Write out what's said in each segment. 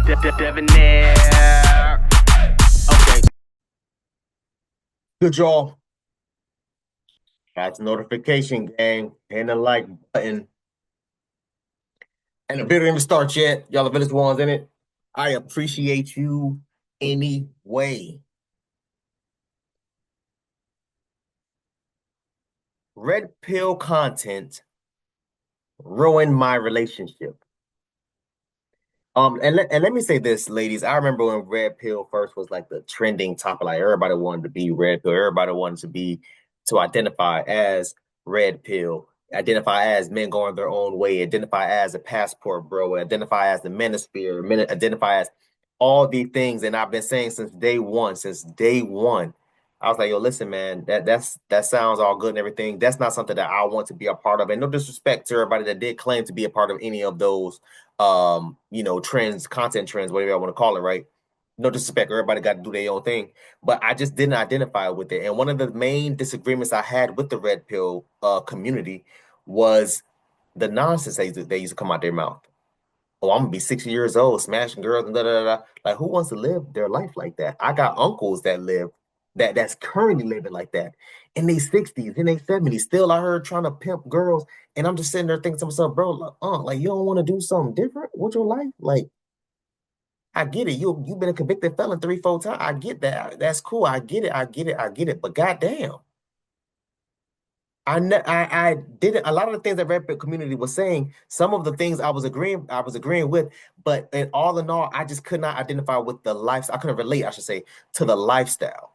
Debonair. Okay. Good, y'all. That's notification, gang. Hit the like button. And the video didn't start yet. Y'all the village ones in it. I appreciate you anyway. Red pill content ruined my relationship. And let me say this, ladies. I remember when red pill first was like the trending topic. Like everybody wanted to be red pill. Everybody wanted to identify as red pill. Identify as men going their own way. Identify as a passport, bro. Identify as the manosphere. Identify as all these things. And I've been saying since day one. Since day one, I was like, yo, listen, man. That sounds all good and everything. That's not something that I want to be a part of. And no disrespect to everybody that did claim to be a part of any of those trends, content trends, whatever I want to call it, right? No disrespect, everybody got to do their own thing, but I just didn't identify with it. And one of the main disagreements I had with the red pill community was the nonsense they used to come out their mouth. Oh, I'm gonna be 60 years old, smashing girls and da da da. Like, who wants to live their life like that? I got uncles that live that's currently living like that in their 60s, in their 70s, still out here trying to pimp girls. And I'm just sitting there thinking to myself, bro, like you don't want to do something different with your life? Like, I get it. You've been a convicted felon 3, 4 times. I get that. That's cool. I get it. I get it. I get it. But goddamn. I didn't a lot of the things that Red Pill community was saying, some of the things I was agreeing with, but in all, I just could not identify with the life. I couldn't relate, I should say, to the lifestyle.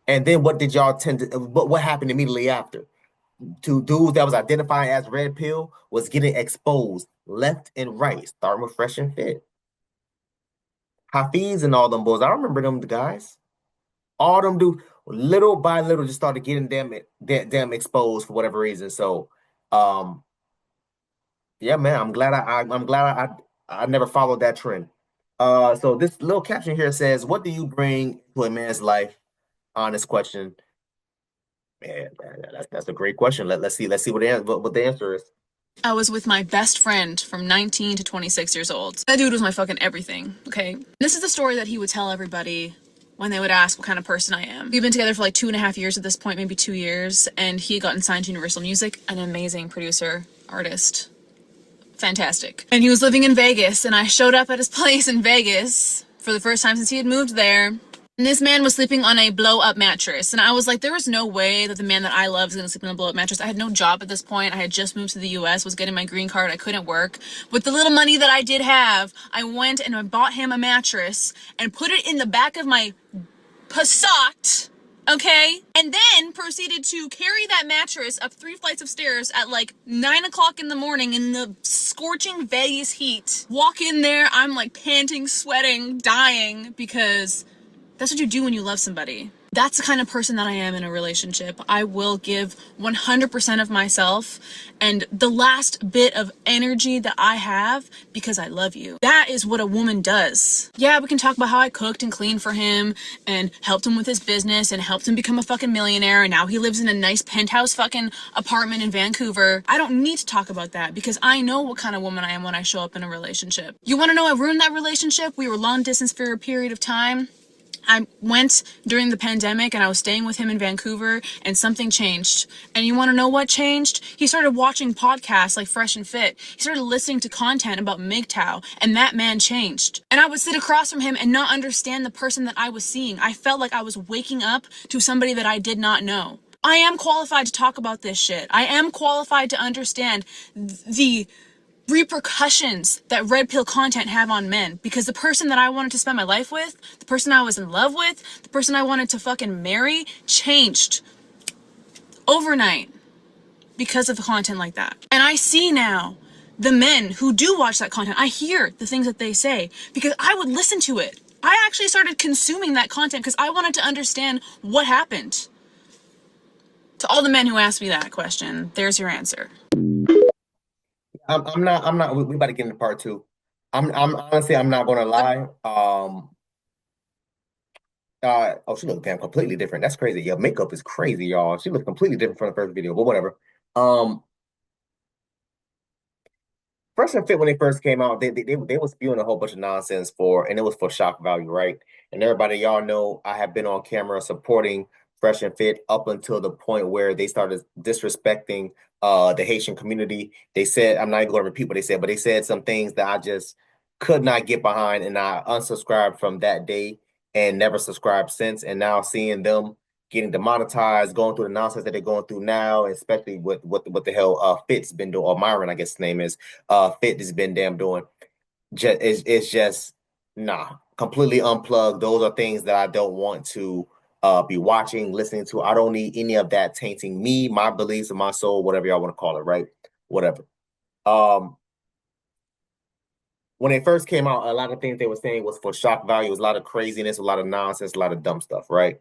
And then what did y'all tend to what happened immediately after? To dudes that was identifying as red pill was getting exposed left and right, starting with Fresh and Fit. Hafiz and all them boys. I remember them guys. All them dudes, little by little, just started getting them exposed for whatever reason. So, um, yeah, man, I'm glad I never followed that trend. So this little caption here says, "What do you bring to a man's life?" Honest question. Man, that's a great question. Let's see what the answer is. I was with my best friend from 19 to 26 years old. That dude was my fucking everything, okay? This is the story that he would tell everybody when they would ask what kind of person I am. We've been together for like 2.5 years at this point, maybe 2 years, and he had gotten signed to Universal Music, an amazing producer, artist, fantastic. And he was living in Vegas, and I showed up at his place in Vegas for the first time since he had moved there. And this man was sleeping on a blow-up mattress. And I was like, there was no way that the man that I love is going to sleep on a blow-up mattress. I had no job at this point. I had just moved to the US, was getting my green card. I couldn't work. With the little money that I did have, I went and I bought him a mattress and put it in the back of my Passat, okay? And then proceeded to carry that mattress up 3 flights of stairs at like 9 o'clock in the morning in the scorching Vegas heat. Walk in there, I'm like panting, sweating, dying because that's what you do when you love somebody. That's the kind of person that I am in a relationship. I will give 100% of myself and the last bit of energy that I have because I love you. That is what a woman does. Yeah, we can talk about how I cooked and cleaned for him and helped him with his business and helped him become a fucking millionaire, and now he lives in a nice penthouse fucking apartment in Vancouver. I don't need to talk about that because I know what kind of woman I am when I show up in a relationship. You want to know I ruined that relationship? We were long distance for a period of time. I went during the pandemic and I was staying with him in Vancouver and something changed. And you want to know what changed? He started watching podcasts like Fresh and Fit. He started listening to content about MGTOW, and that man changed. And I would sit across from him and not understand the person that I was seeing. I felt like I was waking up to somebody that I did not know. I am qualified to talk about this shit. I am qualified to understand the repercussions that red pill content have on men, because the person that I wanted to spend my life with, the person I was in love with, the person I wanted to fucking marry changed overnight because of the content like that. And I see now the men who do watch that content, I hear the things that they say because I would listen to it. I actually started consuming that content because I wanted to understand what happened. To all the men who asked me that question, there's your answer. I'm not. We about to get into part two. I'm honestly, I'm not gonna lie. Oh, she looked damn completely different. That's crazy. Your makeup is crazy, y'all. She looked completely different from the first video, but whatever. Um, Fresh and Fit when they first came out, they was spewing a whole bunch of nonsense for, and it was for shock value, right? And everybody, y'all know, I have been on camera supporting Fresh and Fit up until the point where they started disrespecting the Haitian community. They said, I'm not even going to repeat what they said, but they said some things that I just could not get behind, and I unsubscribed from that day and never subscribed since. And now seeing them getting demonetized, going through the nonsense that they're going through now, especially with what the hell Fit's been doing, or Myron, I guess his name is, Fit has been damn doing. It's just nah, completely unplugged. Those are things that I don't want to be watching, listening to. I don't need any of that tainting me, my beliefs, and my soul, whatever y'all want to call it, right? Whatever. Um, when they first came out, a lot of things they were saying was for shock value. It was a lot of craziness, a lot of nonsense, a lot of dumb stuff, right?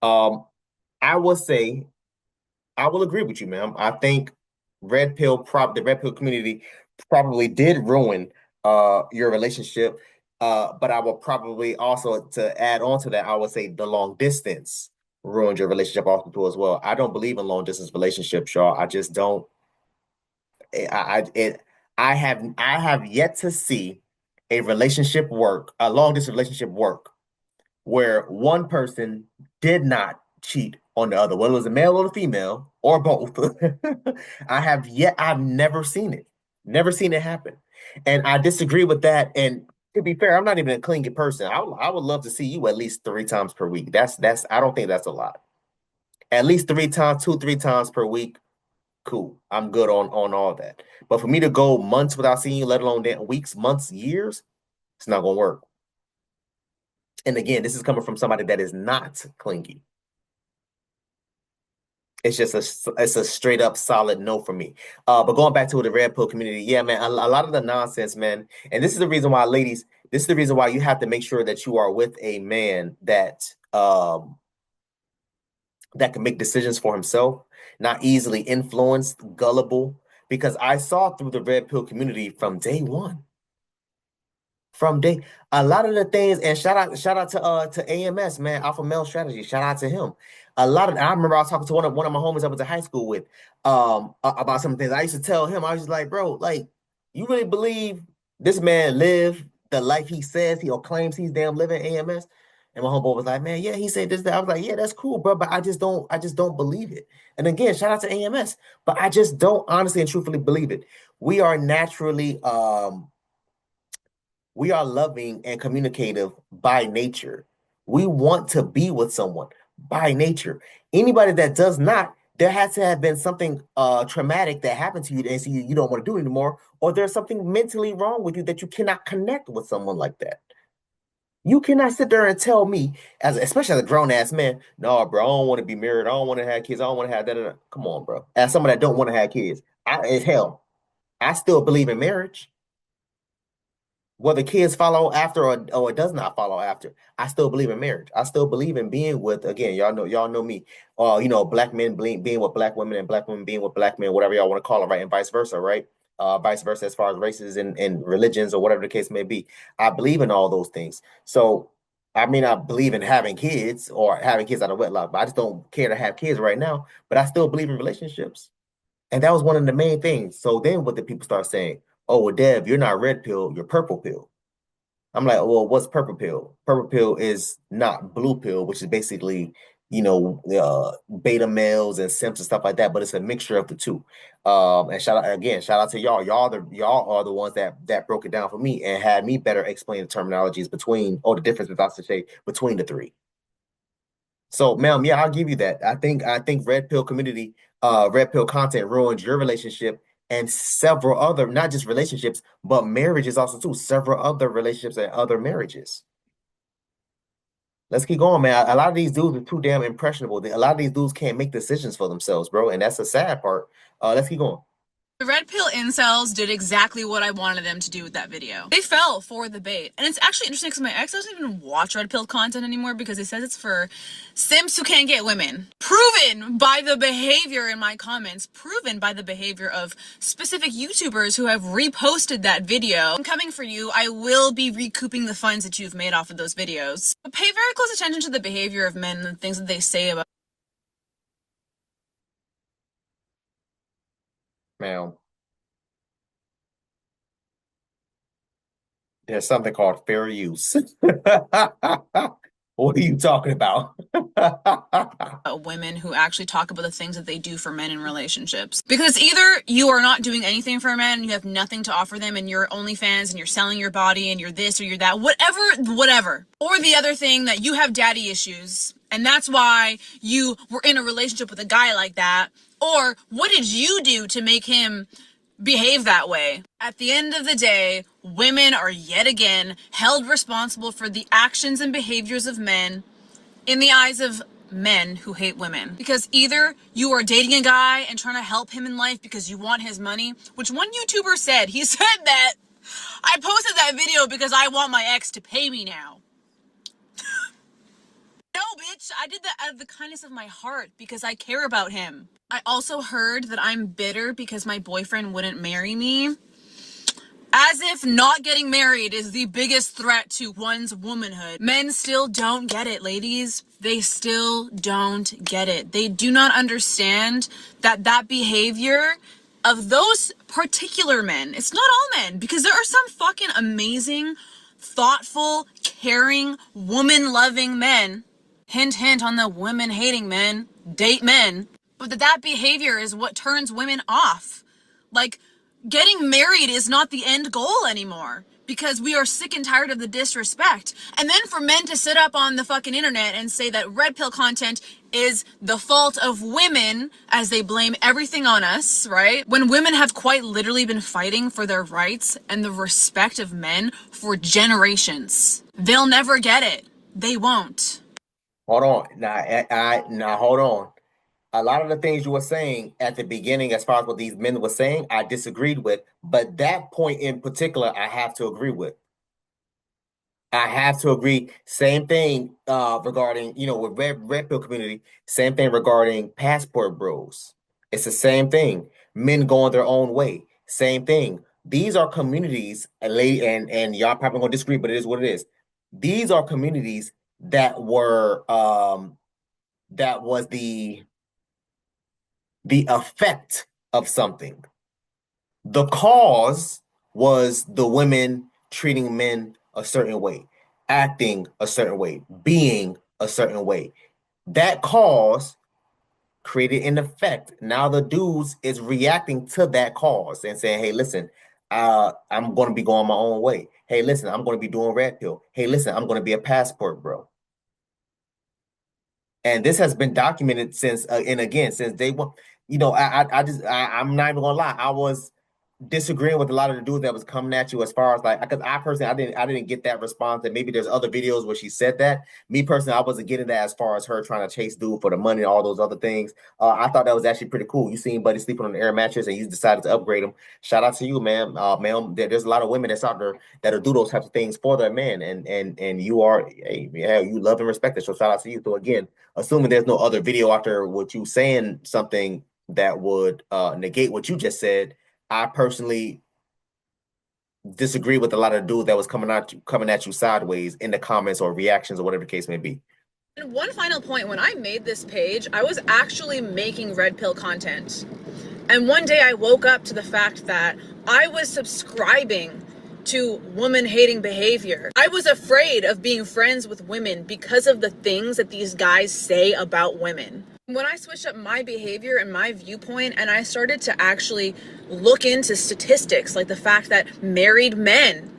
Um, I will say, I will agree with you, ma'am. I think the red pill community probably did ruin your relationship. But I will probably also, to add on to that, I would say the long distance ruined your relationship also too as well. I don't believe in long distance relationships, y'all. I just don't. I have yet to see a long distance relationship work where one person did not cheat on the other, whether it was a male or the female or both. I've never seen it. Never seen it happen. And I disagree with that. And to be fair, I'm not even a clingy person. I would love to see you at least 3 times per week. I don't think that's a lot. At least 3 times, 2, 3 times per week. Cool. I'm good on all that. But for me to go months without seeing you, let alone weeks, months, years, it's not gonna work. And again, this is coming from somebody that is not clingy. It's a straight up solid no for me. But going back to the red pill community, yeah, man, a lot of the nonsense, man. And this is the reason why, ladies, this is the reason why you have to make sure that you are with a man that can make decisions for himself, not easily influenced, gullible. Because I saw through the red pill community from day one, from day a lot of the things, and shout out to AMS, man, Alpha Male Strategy, shout out to him. I remember I was talking to one of my homies I went to high school with about some things. I used to tell him, I was just like, bro, like, you really believe this man lived the life he says he or claims he's damn living, AMS? And my homeboy was like, man, yeah, he said this, that. I was like, yeah, that's cool, bro, but I just don't believe it. And again, shout out to AMS, but I just don't honestly and truthfully believe it. We are naturally we are loving and communicative by nature. We want to be with someone by nature. Anybody that does not, there has to have been something traumatic that happened to you, and so you don't want to do it anymore, or there's something mentally wrong with you that you cannot connect with someone like that. You cannot sit there and tell me, especially as a grown ass man, no, bro, I don't want to be married. I don't want to have kids. I don't want to have that. Come on, bro. As someone that don't want to have kids, as hell, I still believe in marriage. Whether kids follow after or it does not follow after, I still believe in marriage. I still believe in being with, again, y'all know me. Black men being with black women and black women being with black men, whatever y'all want to call it, right? And vice versa, right? Vice versa as far as races and religions or whatever the case may be. I believe in all those things. So I mean, I believe in having kids or having kids out of wedlock, but I just don't care to have kids right now. But I still believe in relationships. And that was one of the main things. So then what did people start saying? Oh, well, Dev, you're not red pill, you're purple pill. I'm like, well, what's purple pill? Purple pill is not blue pill, which is basically, beta males and simps and stuff like that, but it's a mixture of the two. And shout out to y'all. Y'all are the ones that broke it down for me and had me better explain the terminologies the difference, without to say, between the three. So, ma'am, yeah, I'll give you that. I think red pill content ruined your relationship and several other, not just relationships, but marriages also too. Several other relationships and other marriages. Let's keep going, man. A lot of these dudes are too damn impressionable. A lot of these dudes can't make decisions for themselves, bro, and that's the sad part. Let's keep going. The red pill incels did exactly what I wanted them to do with that video. They fell for the bait. And it's actually interesting because my ex doesn't even watch red pill content anymore because he says it's for simps who can't get women. Proven by the behavior in my comments, proven by the behavior of specific YouTubers who have reposted that video. I'm coming for you. I will be recouping the funds that you've made off of those videos. But pay very close attention to the behavior of men and the things that they say about Ma'am, There's something called fair use. What are you talking about? Women who actually talk about the things that they do for men in relationships. Because either you are not doing anything for a man and you have nothing to offer them and you're OnlyFans and you're selling your body and you're this or you're that, whatever. Or the other thing that you have daddy issues and that's why you were in a relationship with a guy like that. Or what did you do to make him behave that way? At the end of the day, women are yet again held responsible for the actions and behaviors of men in the eyes of men who hate women. Because either you are dating a guy and trying to help him in life because you want his money, which one YouTuber said, he said that, I posted that video because I want my ex to pay me now. No, bitch, I did that out of the kindness of my heart because I care about him. I also heard that I'm bitter because my boyfriend wouldn't marry me. As if not getting married is the biggest threat to one's womanhood. Men still don't get it, ladies. They still don't get it. They do not understand that behavior of those particular men, it's not all men, because there are some fucking amazing, thoughtful, caring, woman-loving men. Hint, hint on the women-hating men. Date men. But that behavior is what turns women off. Like, getting married is not the end goal anymore because we are sick and tired of the disrespect. And then for men to sit up on the fucking internet and say that red pill content is the fault of women as they blame everything on us, right? When women have quite literally been fighting for their rights and the respect of men for generations. They'll never get it. They won't. Hold on. Now hold on. A lot of the things you were saying at the beginning, as far as what these men were saying, I disagreed with. But that point in particular, I have to agree with. I have to agree. Same thing regarding, with red pill community. Same thing regarding passport bros. It's the same thing. Men going their own way. Same thing. These are communities, and y'all probably gonna disagree, but it is what it is. These are communities that were that was the effect of something. The cause was the women treating men a certain way, acting a certain way, being a certain way. That cause created an effect. Now the dudes is reacting to that cause and saying, hey, listen, I'm going to be going my own way. Hey, listen, I'm going to be doing red pill. Hey, listen, I'm going to be a passport bro. And this has been documented since, and again, since day one. I'm not even gonna lie. I was disagreeing with a lot of the dudes that was coming at you as far as like, because I personally, I didn't get that response. And maybe there's other videos where she said that. Me personally, I wasn't getting that as far as her trying to chase dude for the money and all those other things. I thought that was actually pretty cool. You seen Buddy sleeping on the air mattress and you decided to upgrade him. Shout out to you, man. Man, there's a lot of women that's out there that'll do those types of things for their man, and you are, hey, yeah, you love and respect it. So shout out to you. So again, assuming there's no other video out there with you saying something that would negate what you just said, I personally disagree with a lot of the dudes that was coming at you sideways in the comments or reactions or whatever the case may be. And one final point, when I made this page, I was actually making red pill content. And one day I woke up to the fact that I was subscribing to woman-hating behavior. I was afraid of being friends with women because of the things that these guys say about women. When I switched up my behavior and my viewpoint and I started to actually look into statistics, like the fact that married men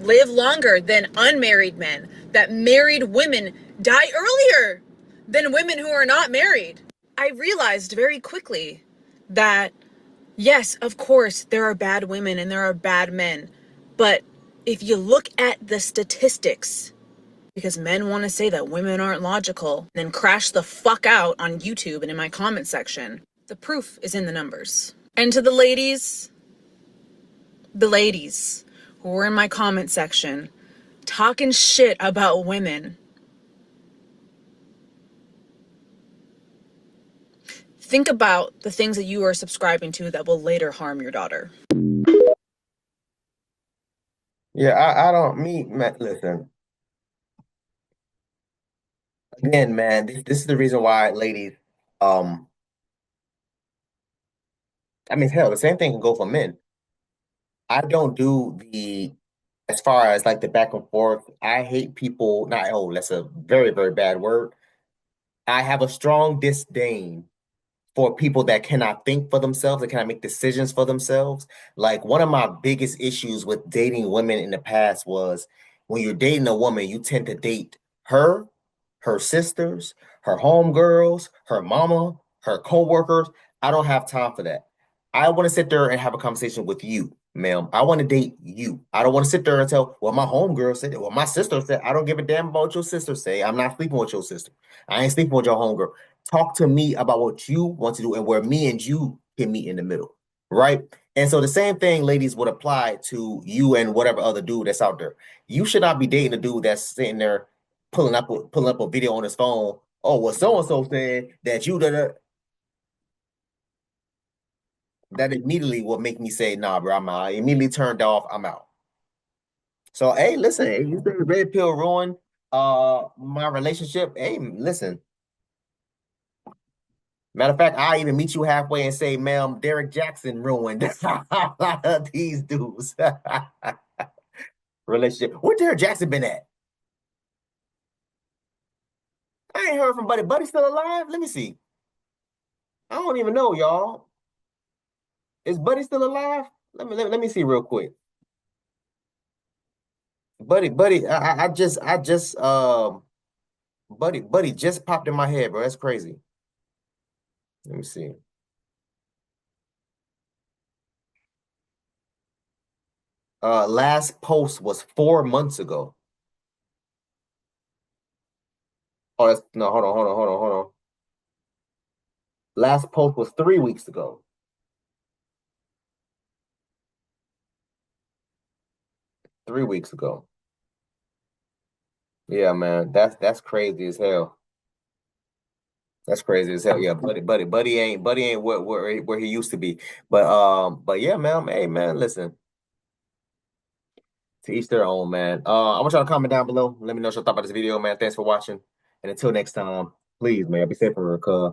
live longer than unmarried men, that married women die earlier than women who are not married, I realized very quickly that, yes, of course, there are bad women and there are bad men. But if you look at the statistics, because men want to say that women aren't logical, then crash the fuck out on YouTube and in my comment section. The proof is in the numbers. And to the ladies who were in my comment section talking shit about women, think about the things that you are subscribing to that will later harm your daughter. Yeah, I don't mean, man, listen. Again, man, this is the reason why, ladies, um, I mean, hell, the same thing can go for men. I don't do the as far as like the back and forth, I hate people. Not oh, that's a very, very bad word. I have a strong disdain for people that cannot think for themselves, that cannot make decisions for themselves. Like one of my biggest issues with dating women in the past was when you're dating a woman, you tend to date her, her sisters, her homegirls, her mama, her coworkers. I don't have time for that. I want to sit there and have a conversation with you, ma'am. I want to date you. I don't want to sit there and tell, well, my homegirl said, well, my sister said, I don't give a damn about what your sister say. I'm not sleeping with your sister. I ain't sleeping with your homegirl. Talk to me about what you want to do and where me and you can meet in the middle, right? And so the same thing, ladies, would apply to you and whatever other dude that's out there. You should not be dating a dude that's sitting there pulling up a video on his phone. Oh, well, so and so said that you that that immediately will make me say, nah, bro, I'm out. I immediately turned off. I'm out. So, hey, listen, if you think red pill ruined my relationship, hey, listen. Matter of fact, I even meet you halfway and say, ma'am, Derek Jackson ruined a lot of these dudes. Relationship. Where Derek Jackson been at? I ain't heard from Buddy. Buddy still alive? Let me see. I don't even know, y'all. Is Buddy still alive? Let me see real quick. Buddy, Buddy just popped in my head, bro. That's crazy. Let me see. Last post was 4 months ago. Oh, that's no, hold on. Last post was 3 weeks ago. 3 weeks ago. Yeah, man, that's crazy as hell. That's crazy as hell. Yeah, buddy ain't where he used to be. But yeah, man, hey man, listen, to each their own, man. I want y'all to comment down below. Let me know what you thought about this video, man. Thanks for watching. And until next time, please, man, be safe for real, cuz.